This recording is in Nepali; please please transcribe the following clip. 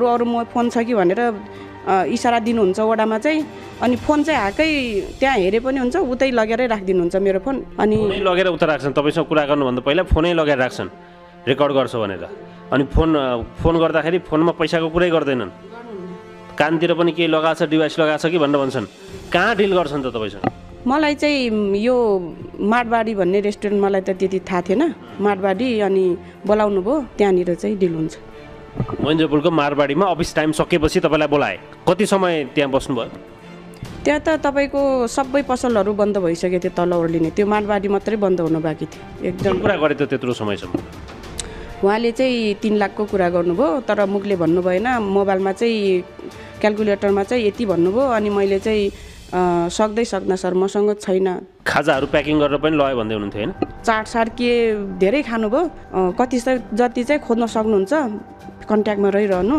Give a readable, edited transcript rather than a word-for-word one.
अरू म फोन छ कि भनेर इसारा दिनुहुन्छ वडामा चाहिँ अनि फोन चाहिँ हाकै त्यहाँ हेरे पनि हुन्छ उतै लगेरै राखिदिनुहुन्छ मेरो फोन अनि फोनै लगेर उता राख्छन् तपाईँसँग कुरा गर्नुभन्दा पहिला फोनै लगेर राख्छन् रेकर्ड गर्छ भनेर अनि फोन गर्दाखेरि फोनमा पैसाको कुरै गर्दैनन् कानतिर पनि केही लगाएको छ डिभाइस लगाएको छ कि भनेर भन्छन् कहाँ डिल गर्छन् त तपाईँसँग मलाई चाहिँ यो माडबाडी भन्ने रेस्टुरेन्ट मलाई त त्यति थाहा थिएन माडबाडी अनि बोलाउनु भयो त्यहाँनिर चाहिँ डिल हुन्छ मैन्जपुलको मारवाडीमा अफिस टाइम सकेपछि तपाईँलाई बोलाए कति समय त्यहाँ बस्नुभयो त्यहाँ त तपाईँको सबै पसलहरू बन्द भइसक्यो थियो तल ओर्लिने त्यो माडबाडी मात्रै बन्द हुनु बाँकी थियो एकदम कुरा गरे त त्यत्रो समयसम्म उहाँले चाहिँ 3 लाखको कुरा गर्नुभयो तर मुखले भन्नु भएन मोबाइलमा चाहिँ क्यालकुलेटरमा चाहिँ यति भन्नुभयो अनि मैले चाहिँ सक्दैन सर मसँग छैन खाजाहरू प्याकिङ गरेर पनि लयो भन्दै हुनुहुन्थ्यो होइन चाटसाट के धेरै खानुभयो कति जति चाहिँ खोज्न सक्नुहुन्छ कन्ट्याक्टमा रहिरहनु